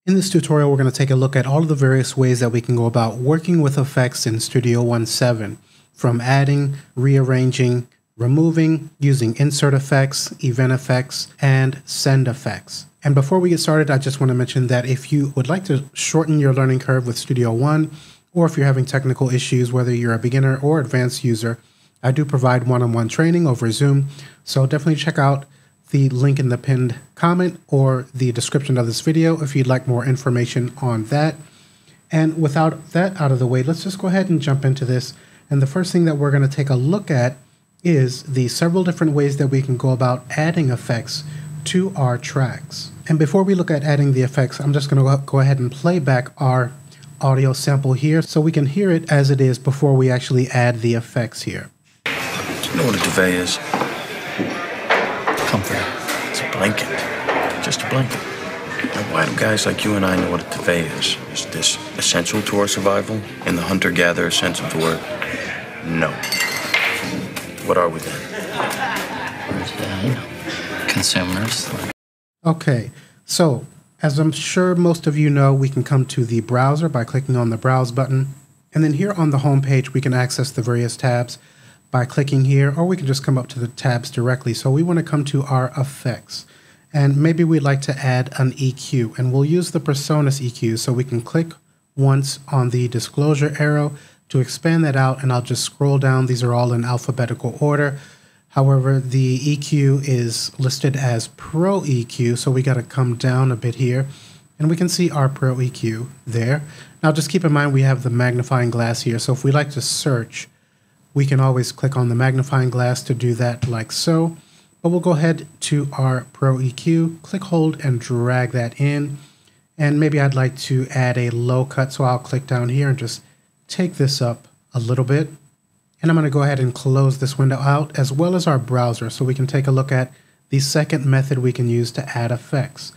In this tutorial, we're going to take a look at all of the various ways that we can go about working with effects in Studio One 7, from adding, rearranging, removing, using insert effects, event effects, and send effects. And before we get started, I just want to mention that if you would like to shorten your learning curve with Studio One, or if you're having technical issues, whether you're a beginner or advanced user, I do provide one-on-one training over Zoom, so definitely check out the link in the pinned comment or the description of this video if you'd like more information on that. And without that out of the way, let's just go ahead and jump into this. And the first thing that we're going to take a look at is the several different ways that we can go about adding effects to our tracks. And before we look at adding the effects, I'm just going to go ahead and play back our audio sample here so we can hear it as it is before we actually add the effects here. Do you know what a duvet is? Comforter. It's a blanket. Just a blanket. Now, why do guys like you and I know what a duvet is? Is this essential to our survival in the hunter-gatherer sense of the word? No. What are we then? Consumers. Okay, so as I'm sure most of you know, we can come to the browser by clicking on the Browse button. And then here on the home page, we can access the various tabs by clicking here, or we can just come up to the tabs directly. So we want to come to our effects, and maybe we'd like to add an EQ, and we'll use the PreSonus EQ. So we can click once on the disclosure arrow to expand that out, and I'll just scroll down. These are all in alphabetical order. However, the EQ is listed as Pro EQ, so we got to come down a bit here, and we can see our Pro EQ there. Now just keep in mind we have the magnifying glass here, so if we like to search, we can always click on the magnifying glass to do that like so. But we'll go ahead to our Pro EQ, click, hold, and drag that in. And maybe I'd like to add a low cut, so I'll click down here and just take this up a little bit. And I'm going to go ahead and close this window out, as well as our browser, so we can take a look at the second method we can use to add effects.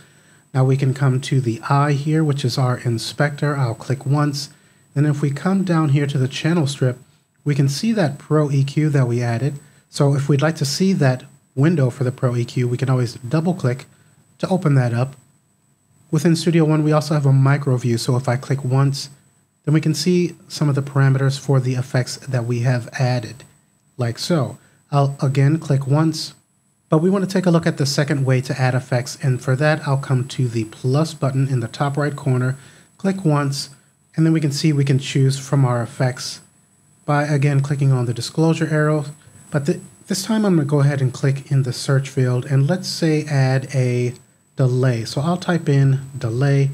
Now we can come to the eye here, which is our inspector. I'll click once. And if we come down here to the channel strip, we can see that Pro EQ that we added. So if we'd like to see that window for the Pro EQ, we can always double click to open that up. Within Studio One, we also have a micro view. So if I click once, then we can see some of the parameters for the effects that we have added, like so. I'll again click once, but we want to take a look at the second way to add effects. And for that, I'll come to the plus button in the top right corner, click once, and then we can see we can choose from our effects by again clicking on the disclosure arrow. But this time I'm going to go ahead and click in the search field, and let's say add a delay. So I'll type in delay.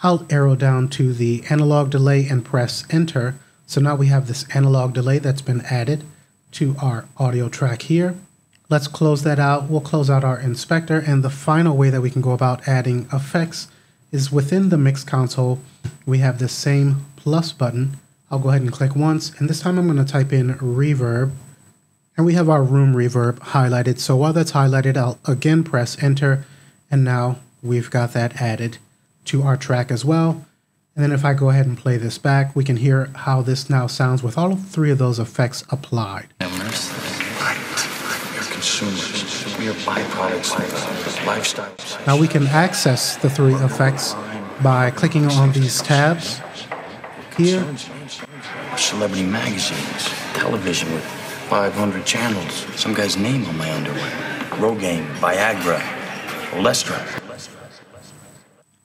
I'll arrow down to the analog delay and press enter. So now we have this analog delay that's been added to our audio track here. Let's close that out. We'll close out our inspector, and the final way that we can go about adding effects is within the mix console. We have the same plus button. I'll go ahead and click once, and this time I'm going to type in reverb, and we have our room reverb highlighted. So while that's highlighted, I'll again press enter, and now we've got that added to our track as well. And then if I go ahead and play this back, we can hear how this now sounds with all three of those effects applied. Right. We are consumers. We are byproducts of lifestyle. Now we can access the three effects by clicking on these tabs here. Celebrity magazines, television with 500 channels, some guy's name on my underwear, Rogaine, Viagra, Olestra.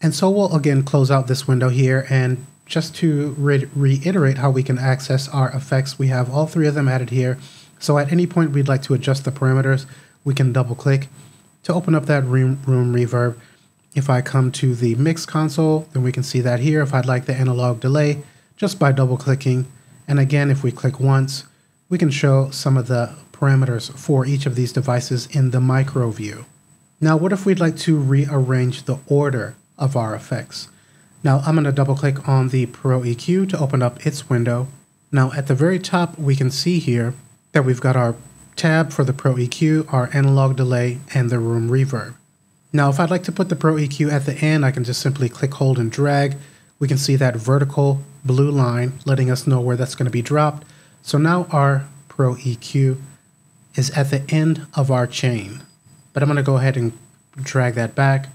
And so we'll again close out this window here, and just to reiterate how we can access our effects, we have all three of them added here. So at any point we'd like to adjust the parameters, we can double click to open up that room reverb. If I come to the mix console, then we can see that here. If I'd like the analog delay, just by double clicking, and again if we click once, we can show some of the parameters for each of these devices in the micro view. Now what if we'd like to rearrange the order of our effects? Now I'm going to double click on the Pro EQ to open up its window. Now at the very top we can see here that we've got our tab for the Pro EQ, our analog delay, and the room reverb. Now if I'd like to put the Pro EQ at the end, I can just simply click, hold, and drag. We can see that vertical blue line letting us know where that's going to be dropped. So now our Pro EQ is at the end of our chain. But I'm going to go ahead and drag that back.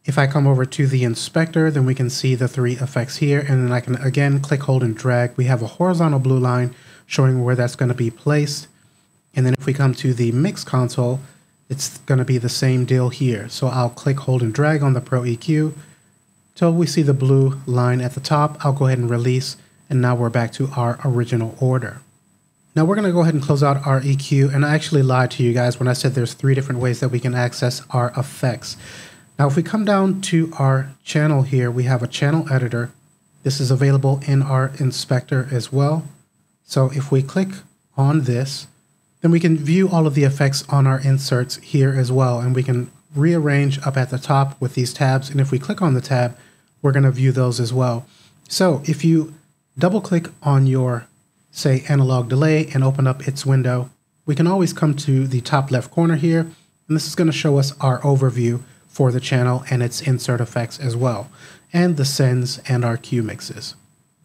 If I come over to the inspector, then we can see the 3 effects here, and then I can again click, hold, and drag. We have a horizontal blue line showing where that's going to be placed. And then if we come to the mix console, it's going to be the same deal here. So I'll click, hold, and drag on the Pro EQ till we see the blue line at the top. I'll go ahead and release, and now we're back to our original order. Now we're going to go ahead and close out our EQ, and I actually lied to you guys when I said there's 3 different ways that we can access our effects. Now if we come down to our channel here, we have a channel editor. This is available in our inspector as well. So if we click on this, then we can view all of the effects on our inserts here as well, and we can rearrange up at the top with these tabs, and if we click on the tab, we're going to view those as well. So if you double click on your, say, analog delay and open up its window, we can always come to the top left corner here, and this is going to show us our overview for the channel and its insert effects as well, and the sends and our cue mixes.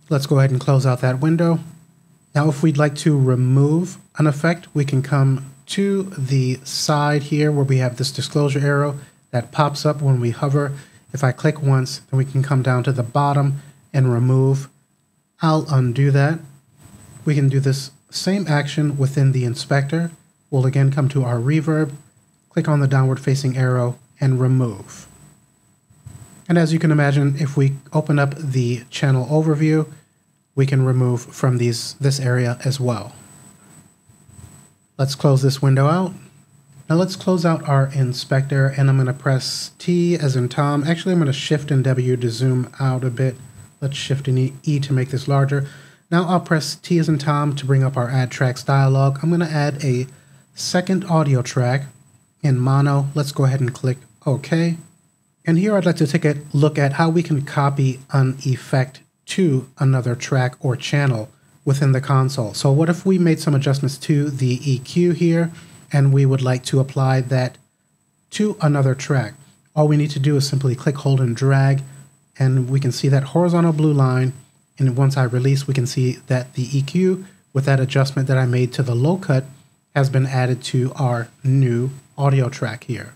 Let's go ahead and close out that window. Now if we'd like to remove an effect, we can come to the side here where we have this disclosure arrow that pops up when we hover. If I click once, then we can come down to the bottom and remove. I'll undo that. We can do this same action within the inspector. We'll again come to our reverb, click on the downward facing arrow, and remove. And as you can imagine, if we open up the channel overview, we can remove from this area as well. Let's close this window out. Now let's close out our inspector, and I'm going to press T as in Tom. Actually, I'm going to Shift and W to zoom out a bit. Let's Shift and E to make this larger. Now I'll press T as in Tom to bring up our Add Tracks dialog. I'm going to add a second audio track in mono. Let's go ahead and click OK. And here I'd like to take a look at how we can copy an effect to another track or channel within the console. So what if we made some adjustments to the EQ here, and we would like to apply that to another track? All we need to do is simply click, hold, and drag, and we can see that horizontal blue line. And once I release, we can see that the EQ with that adjustment that I made to the low cut has been added to our new audio track here.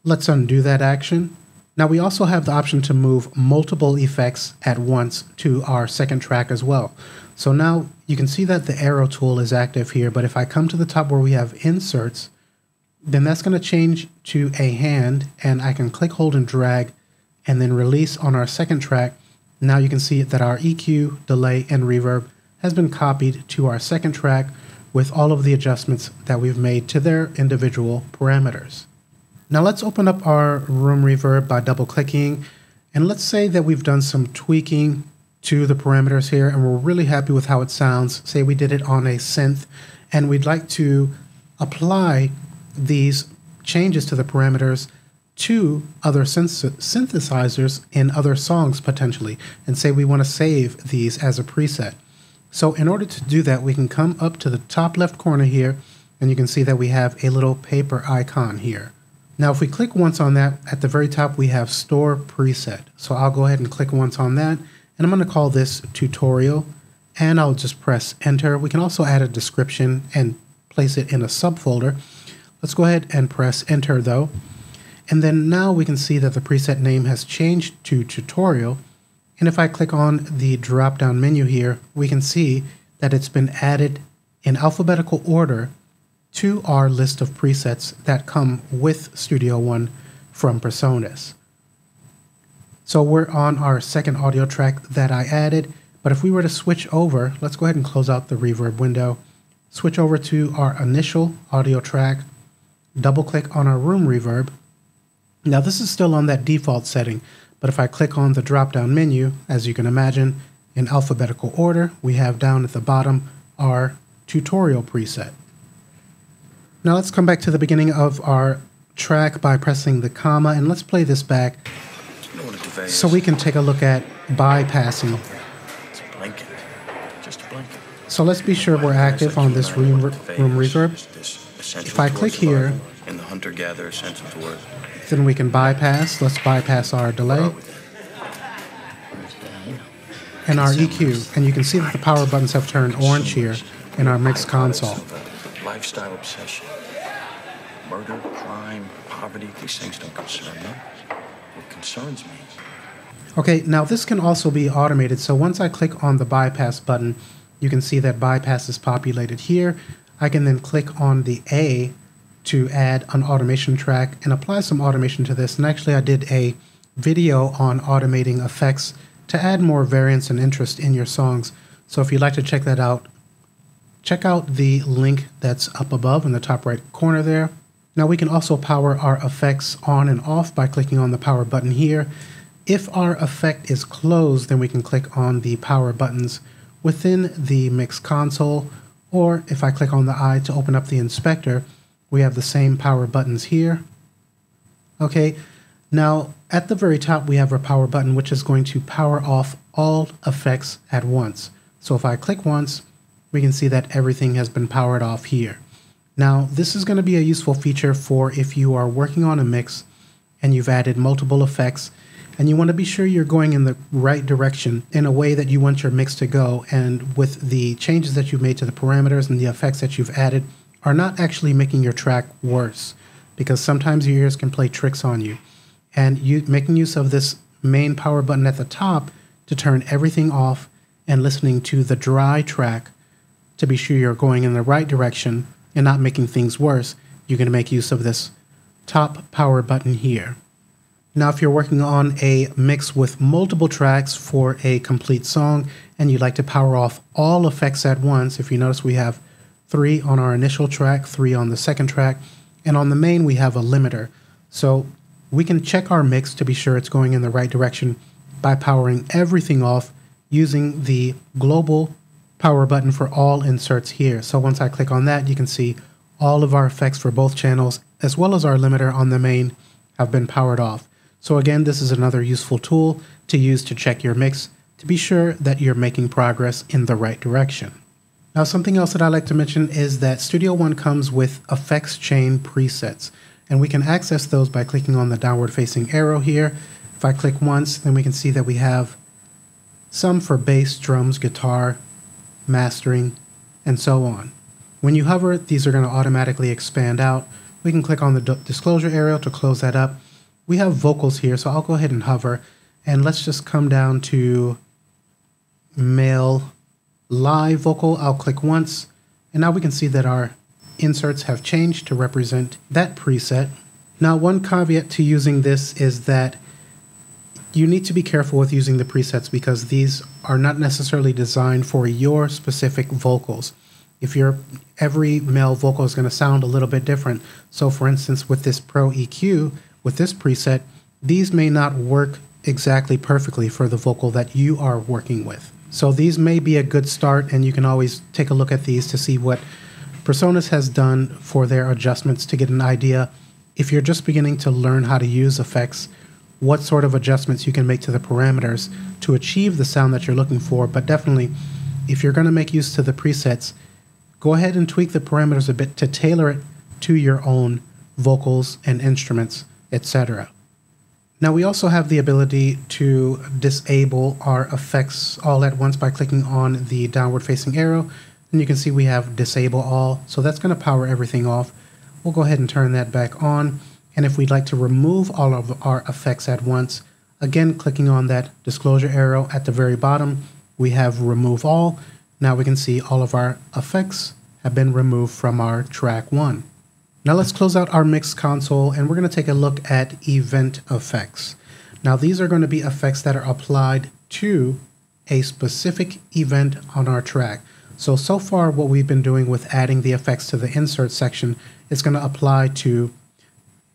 Let's undo that action. Now we also have the option to move multiple effects at once to our second track as well. So now you can see that the arrow tool is active here, but if I come to the top where we have inserts, then that's going to change to a hand, and I can click, hold, and drag, and then release on our second track. Now you can see that our EQ, delay, and reverb has been copied to our second track with all of the adjustments that we've made to their individual parameters. Now let's open up our room reverb by double clicking, and let's say that we've done some tweaking to the parameters here and we're really happy with how it sounds. Say we did it on a synth and we'd like to apply these changes to the parameters to other synthesizers in other songs potentially, and say we want to save these as a preset. So in order to do that, we can come up to the top left corner here, and you can see that we have a little paper icon here. Now if we click once on that, at the very top we have Store Preset. So I'll go ahead and click once on that, and I'm going to call this Tutorial, and I'll just press Enter. We can also add a description and place it in a subfolder. Let's go ahead and press Enter though. And then now we can see that the preset name has changed to Tutorial. And if I click on the drop-down menu here, we can see that it's been added in alphabetical order to our list of presets that come with Studio One from PreSonus. So we're on our second audio track that I added, but if we were to switch over, let's go ahead and close out the reverb window, switch over to our initial audio track, double click on our room reverb. Now this is still on that default setting, but if I click on the drop-down menu, as you can imagine, in alphabetical order, we have down at the bottom our Tutorial preset. Now let's come back to the beginning of our track by pressing the comma, and let's play this back so we can take a look at bypassing. It's a blanket. Just a blanket. So let's be sure we're active on this room reverb. If I click here, in the hunter-gatherer sense of the word, then we can bypass. Let's bypass our delay and our EQ, and you can see that the power buttons have turned orange here in our mix console. Lifestyle obsession, murder, crime, poverty, these things don't concern them. what concerns me. Okay, now this can also be automated. So once I click on the bypass button, you can see that bypass is populated here. I can then click on the A to add an automation track and apply some automation to this. And actually I did a video on automating effects to add more variance and interest in your songs. So if you'd like to check that out, check out the link that's up above in the top right corner there. Now we can also power our effects on and off by clicking on the power button here. If our effect is closed, then we can click on the power buttons within the mix console, or if I click on the eye to open up the inspector, we have the same power buttons here. Okay, now at the very top we have our power button, which is going to power off all effects at once. So if I click once, we can see that everything has been powered off here. Now this is going to be a useful feature for if you are working on a mix and you've added multiple effects and you want to be sure you're going in the right direction in a way that you want your mix to go, and with the changes that you've made to the parameters and the effects that you've added are not actually making your track worse, because sometimes your ears can play tricks on you. And you making use of this main power button at the top to turn everything off and listening to the dry track to be sure you're going in the right direction and not making things worse, you're going to make use of this top power button here. Now, if you're working on a mix with multiple tracks for a complete song and you'd like to power off all effects at once, if you notice we have 3 on our initial track, 3 on the second track, and on the main we have a limiter. So we can check our mix to be sure it's going in the right direction by powering everything off using the global power button for all inserts here. So once I click on that, you can see all of our effects for both channels, as well as our limiter on the main, have been powered off. So again, this is another useful tool to use to check your mix to be sure that you're making progress in the right direction. Now, something else that I like to mention is that Studio One comes with effects chain presets, and we can access those by clicking on the downward facing arrow here. If I click once, then we can see that we have some for bass, drums, guitar, mastering, and so on. When you hover, these are going to automatically expand out. We can click on the disclosure arrow to close that up. We have vocals here, so I'll go ahead and hover, and let's just come down to male live vocal. I'll click once, and now we can see that our inserts have changed to represent that preset. Now, one caveat to using this is that you need to be careful with using the presets because these are not necessarily designed for your specific vocals. Every male vocal is going to sound a little bit different. So for instance, with this Pro EQ, with this preset, these may not work exactly perfectly for the vocal that you are working with. So these may be a good start, and you can always take a look at these to see what PreSonus has done for their adjustments to get an idea, if you're just beginning to learn how to use effects, what sort of adjustments you can make to the parameters to achieve the sound that you're looking for. But definitely, if you're going to make use to the presets, go ahead and tweak the parameters a bit to tailor it to your own vocals and instruments, etc. Now we also have the ability to disable our effects all at once by clicking on the downward facing arrow, and you can see we have disable all, so that's going to power everything off. We'll go ahead and turn that back on, and if we'd like to remove all of our effects at once, again clicking on that disclosure arrow at the very bottom, we have remove all. Now we can see all of our effects have been removed from our track 1. Now let's close out our mix console, and we're going to take a look at event effects. Now these are going to be effects that are applied to a specific event on our track. So far what we've been doing with adding the effects to the insert section is going to apply to,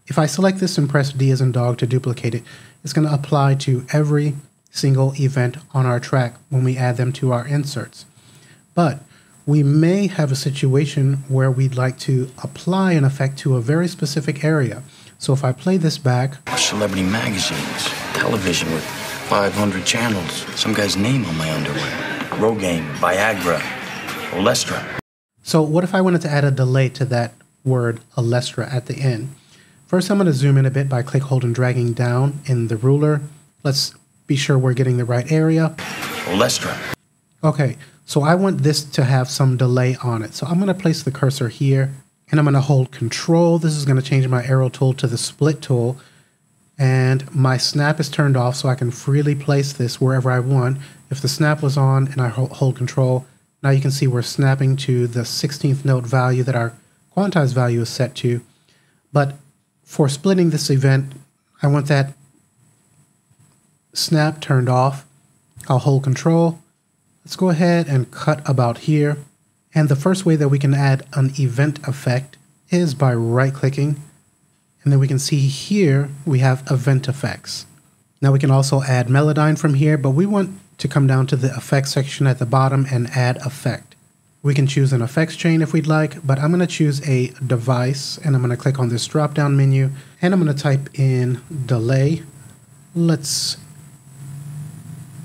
if I select this and press D as in dog to duplicate it, it's going to apply to every single event on our track when we add them to our inserts. But we may have a situation where we'd like to apply an effect to a very specific area. So if I play this back, Celebrity magazines, television with 500 channels, some guy's name on my underwear, Rogaine, Viagra, Olestra. So what if I wanted to add a delay to that word Olestra at the end? First, I'm going to zoom in a bit by click, hold, and dragging down in the ruler. Let's be sure we're getting the right area. Olestra. Okay, so I want this to have some delay on it. So I'm going to place the cursor here, and I'm going to hold Control. This is going to change my arrow tool to the split tool. and my snap is turned off so I can freely place this wherever I want. If the snap was on and I hold control, now you can see we're snapping to the 16th note value that our quantized value is set to. But for splitting this event, I want that snap turned off. I'll hold control. Let's go ahead and cut about here. And the first way that we can add an event effect is by right-clicking. And then we can see here we have event effects. Now we can also add Melodyne from here, but we want to come down to the effects section at the bottom and add effect. We can choose an effects chain if we'd like, but I'm going to choose a device, and I'm going to click on this drop-down menu, and I'm going to type in delay. Let's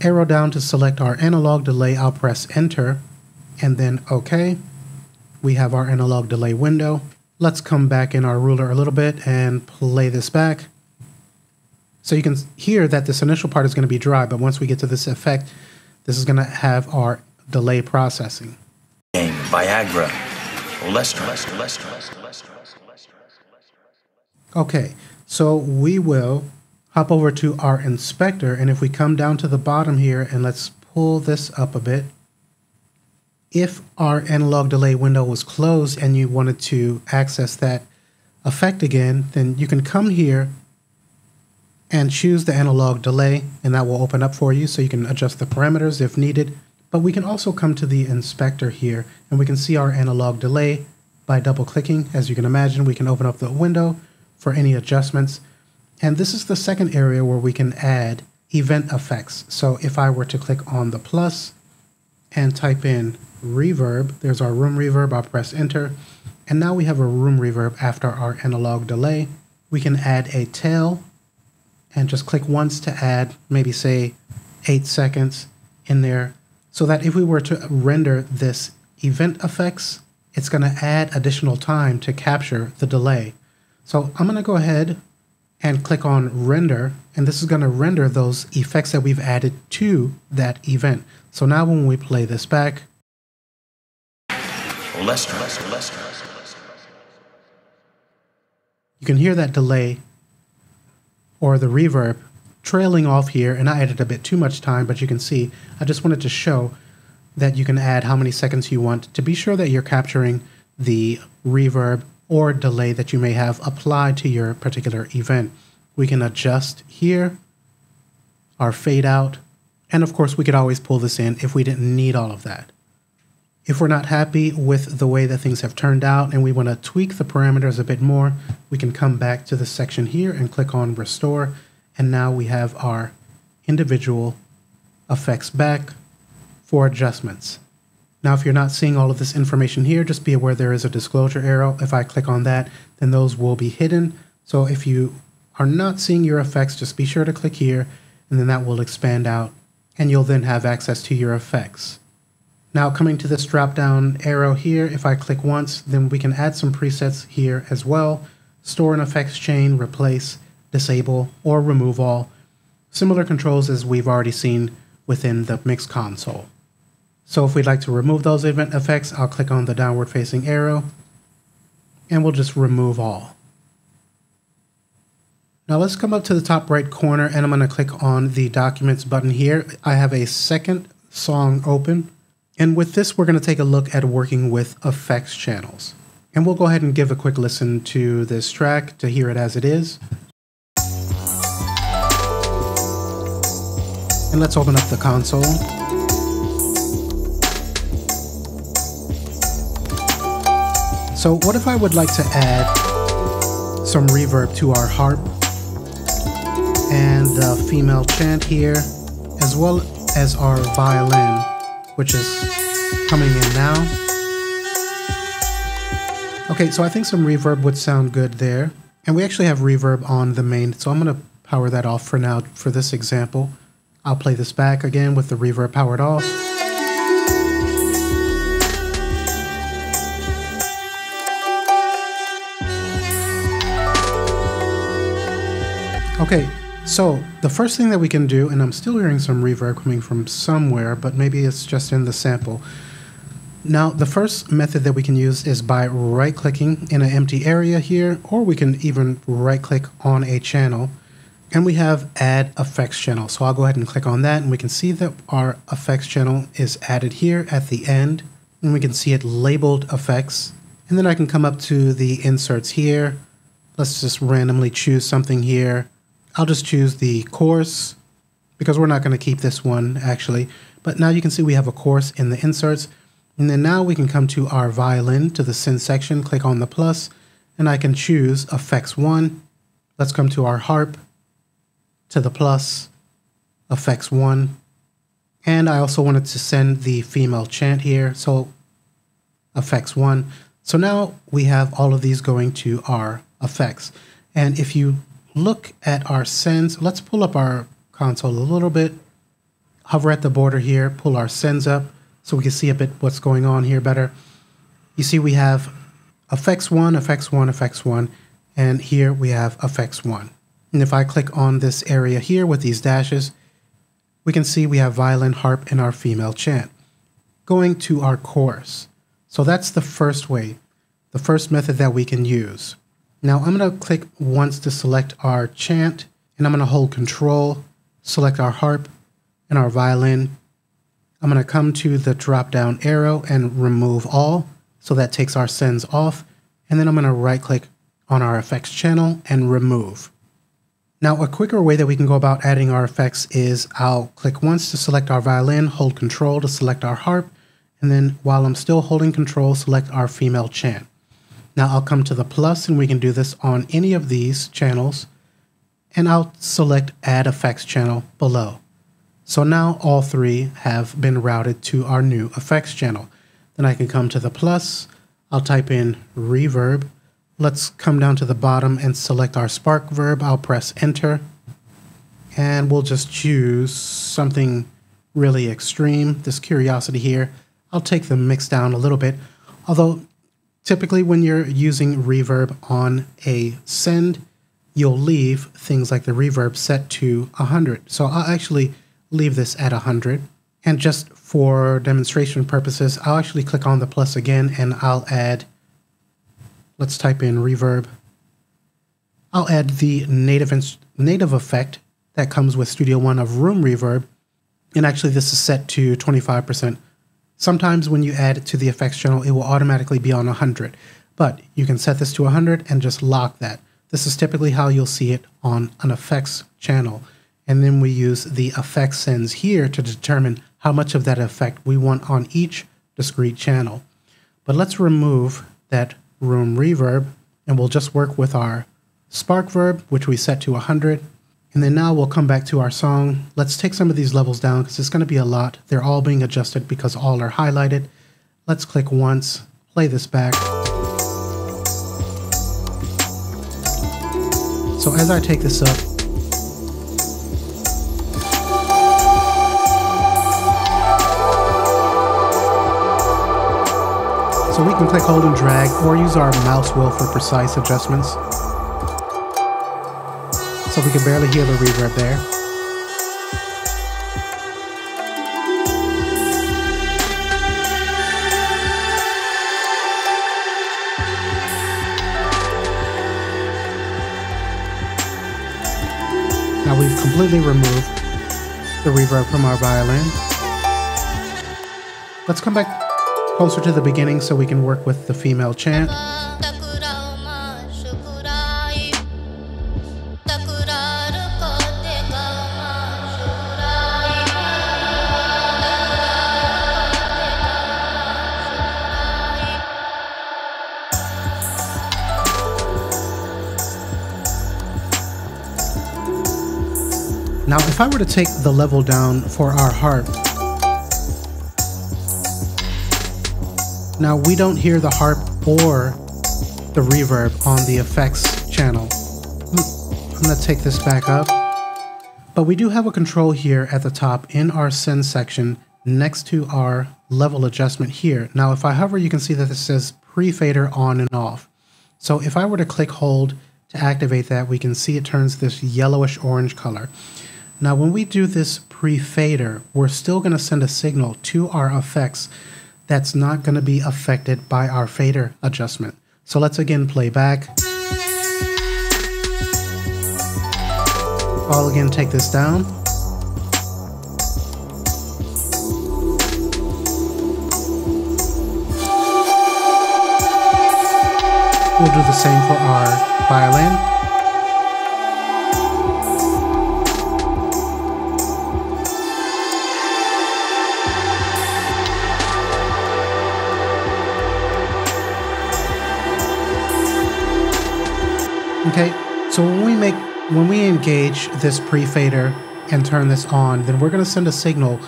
arrow down to select our analog delay. I'll press enter, and then OK. We have our analog delay window. Let's come back in our ruler a little bit and play this back. So you can hear that this initial part is going to be dry, but once we get to this effect, this is going to have our delay processing. Viagra. Okay, so we will hop over to our inspector, and if we come down to the bottom here and let's pull this up a bit, if our analog delay window was closed and you wanted to access that effect again, then you can come here and choose the analog delay, and that will open up for you so you can adjust the parameters if needed. But we can also come to the inspector here, and we can see our analog delay by double clicking. As you can imagine, we can open up the window for any adjustments. And this is the second area where we can add event effects. So if I were to click on the plus and type in reverb, there's our room reverb. I'll press enter, and now we have a room reverb after our analog delay. We can add a tail and just click once to add maybe say 8 seconds in there, so that if we were to render this event effects, it's going to add additional time to capture the delay. So I'm going to go ahead and click on render, and this is going to render those effects that we've added to that event. So now when we play this back, you can hear that delay or the reverb trailing off here, and I added a bit too much time, but you can see I just wanted to show that you can add how many seconds you want to be sure that you're capturing the reverb or delay that you may have applied to your particular event. We can adjust here our fade out, and of course we could always pull this in if we didn't need all of that. If we're not happy with the way that things have turned out and we want to tweak the parameters a bit more, we can come back to the section here and click on restore, and now we have our individual effects back for adjustments. Now if you're not seeing all of this information here, just be aware there is a disclosure arrow. If I click on that, then those will be hidden. So if you are not seeing your effects, just be sure to click here, and then that will expand out, and you'll then have access to your effects. Now coming to this drop down arrow here, if I click once, then we can add some presets here as well. Store an effects chain, replace, disable, or remove all. Similar controls as we've already seen within the mix console. So if we'd like to remove those event effects, I'll click on the downward facing arrow, and we'll just remove all. Now let's come up to the top right corner, and I'm going to click on the Documents button here. I have a second song open, and with this we're going to take a look at working with effects channels. And we'll go ahead and give a quick listen to this track to hear it as it is. And let's open up the console. So what if I would like to add some reverb to our harp and the female chant here, as well as our violin, which is coming in now. Okay, so I think some reverb would sound good there. And we actually have reverb on the main, so I'm going to power that off for now for this example. I'll play this back again with the reverb powered off. Okay, so the first thing that we can do, and I'm still hearing some reverb coming from somewhere, but maybe it's just in the sample. Now, the first method that we can use is by right-clicking in an empty area here, or we can even right-click on a channel. And we have add effects channel. So I'll go ahead and click on that, and we can see that our effects channel is added here at the end, and we can see it labeled effects. And then I can come up to the inserts here. Let's just randomly choose something here. I'll just choose the chorus because we're not going to keep this one actually. But now you can see we have a chorus in the inserts. And then now we can come to our violin, to the synth section, click on the plus, and I can choose effects 1. Let's come to our harp, to the plus, effects 1. And I also wanted to send the female chant here, so effects 1. So now we have all of these going to our effects. And if you look at our sends, let's pull up our console a little bit, hover at the border here, pull our sends up so we can see a bit what's going on here better. You see we have effects 1, effects 1, effects 1, and here we have effects 1. And if I click on this area here with these dashes, we can see we have violin, harp, and our female chant. Going to our chorus. So that's the first way, the first method that we can use. Now I'm going to click once to select our chant, and I'm going to hold Control, select our harp and our violin. I'm going to come to the drop down arrow and remove all. So that takes our sends off. And then I'm going to right click on our effects channel and remove. Now a quicker way that we can go about adding our effects is I'll click once to select our violin, hold Control to select our harp, and then while I'm still holding Control, select our female chant. Now I'll come to the plus, and we can do this on any of these channels, and I'll select Add Effects Channel below. So now all three have been routed to our new effects channel. Then I can come to the plus, I'll type in reverb. Let's come down to the bottom and select our spark verb. I'll press enter, and we'll just choose something really extreme, this curiosity here. I'll take the mix down a little bit, although typically when you're using reverb on a send, you'll leave things like the reverb set to 100. So I'll actually leave this at 100. And just for demonstration purposes, I'll actually click on the plus again, and I'll add, let's type in reverb. I'll add the native effect that comes with Studio One of room reverb. And actually this is set to 25%. Sometimes when you add it to the effects channel, it will automatically be on 100, but you can set this to 100 and just lock that. This is typically how you'll see it on an effects channel. And then we use the effects sends here to determine how much of that effect we want on each discrete channel. But let's remove that room reverb, and we'll just work with our spark verb, which we set to 100. And then now we'll come back to our song. Let's take some of these levels down because it's going to be a lot. They're all being adjusted because all are highlighted. Let's click once, play this back. So as I take this up, so we can click, hold, and drag, or use our mouse wheel for precise adjustments. So we can barely hear the reverb there. Now we've completely removed the reverb from our violin. Let's come back closer to the beginning so we can work with the female chant. Now, if I were to take the level down for our harp, now we don't hear the harp or the reverb on the effects channel. I'm going to take this back up. But we do have a control here at the top in our send section next to our level adjustment here. Now, if I hover, you can see that this says pre-fader on and off. So if I were to click hold to activate that, we can see it turns this yellowish orange color. Now, when we do this pre-fader, we're still going to send a signal to our effects that's not going to be affected by our fader adjustment. So let's again play back. I'll again take this down. We'll do the same for our violin. Okay, so when we engage this pre-fader and turn this on, then we're going to send a signal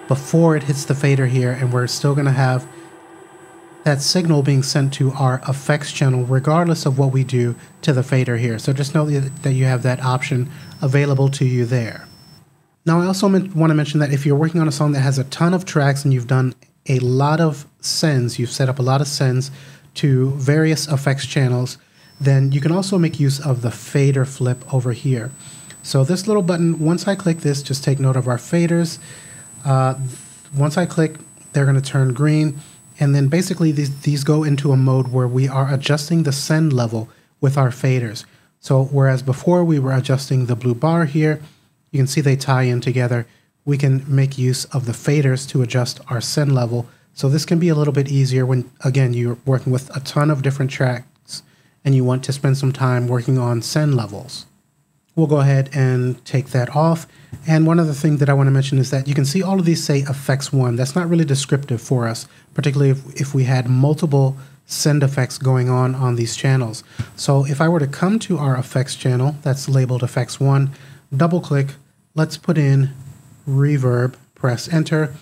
before it hits the fader here, and we're still going to have that signal being sent to our effects channel regardless of what we do to the fader here. So just know that you have that option available to you there. Now I also want to mention that if you're working on a song that has a ton of tracks and you've done a lot of sends, you've set up a lot of sends to various effects channels, then you can also make use of the fader flip over here. So this little button, once I click this, just take note of our faders. Once I click, they're going to turn green. And then basically these go into a mode where we are adjusting the send level with our faders. So whereas before we were adjusting the blue bar here, you can see they tie in together. We can make use of the faders to adjust our send level. So this can be a little bit easier when, again, you're working with a ton of different tracks and you want to spend some time working on send levels. We'll go ahead and take that off. And one other thing that I want to mention is that you can see all of these say effects 1. That's not really descriptive for us, particularly if we had multiple send effects going on these channels. So if I were to come to our effects channel that's labeled effects 1, double click, let's put in reverb, press enter.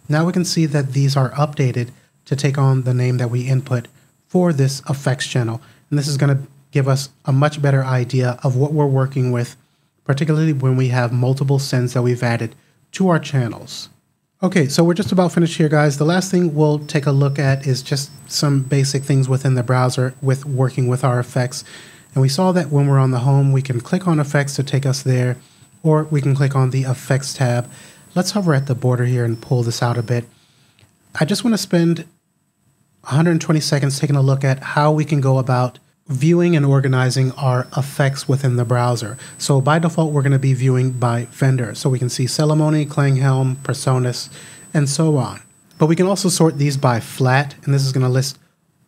Now we can see that these are updated to take on the name that we input for this effects channel. And this is going to give us a much better idea of what we're working with, particularly when we have multiple sends that we've added to our channels. Okay, so we're just about finished here, guys. The last thing we'll take a look at is just some basic things within the browser with working with our effects. And we saw that when we're on the home, we can click on effects to take us there, or we can click on the effects tab. Let's hover at the border here and pull this out a bit. I just want to spend 120 seconds taking a look at how we can go about viewing and organizing our effects within the browser. So by default, we're going to be viewing by vendor. So we can see Celemony, Klanghelm, Presonus, and so on. But we can also sort these by flat, and this is going to list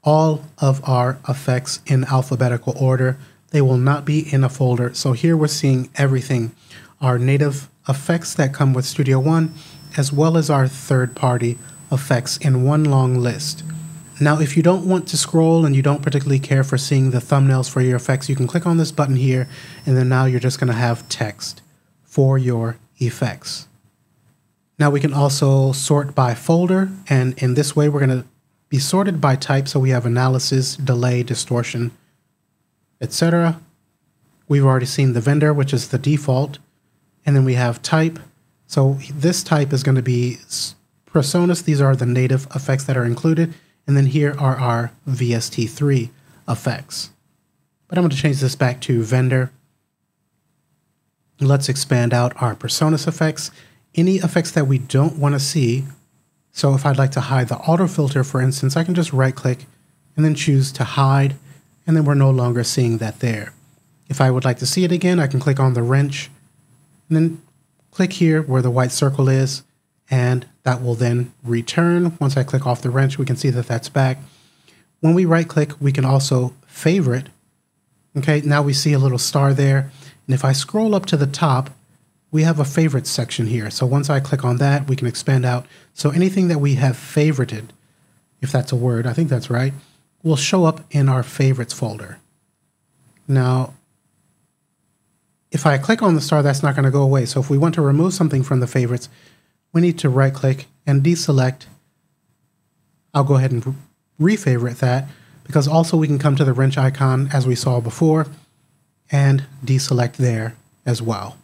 all of our effects in alphabetical order. They will not be in a folder. So here we're seeing everything, our native effects that come with Studio One, as well as our third-party effects in one long list. Now, if you don't want to scroll and you don't particularly care for seeing the thumbnails for your effects, you can click on this button here, and then now you're just going to have text for your effects. Now we can also sort by folder, and in this way we're going to be sorted by type, so we have analysis, delay, distortion, etc. We've already seen the vendor, which is the default, and then we have type. So this type is going to be Presonus. These are the native effects that are included. And then here are our VST3 effects. But I'm going to change this back to vendor. Let's expand out our Presonus effects. Any effects that we don't want to see. So if I'd like to hide the auto filter, for instance, I can just right click and then choose to hide. And then we're no longer seeing that there. If I would like to see it again, I can click on the wrench and then click here where the white circle is. And that will then return. Once I click off the wrench, we can see that that's back. When we right click, we can also favorite. Okay, now we see a little star there. And if I scroll up to the top, we have a favorite section here. So once I click on that, we can expand out. So anything that we have favorited, if that's a word, I think that's right, will show up in our favorites folder. Now, if I click on the star, that's not going to go away. So if we want to remove something from the favorites, we need to right click and deselect. I'll go ahead and refavorite that, because also we can come to the wrench icon as we saw before and deselect there as well.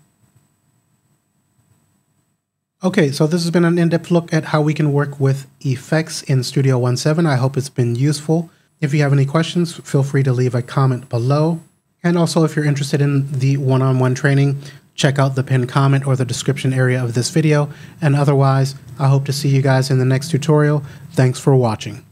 Okay, so this has been an in-depth look at how we can work with effects in Studio One 7. I hope it's been useful. If you have any questions, feel free to leave a comment below. And also, if you're interested in the one-on-one training, check out the pinned comment or the description area of this video. And otherwise, I hope to see you guys in the next tutorial. Thanks for watching.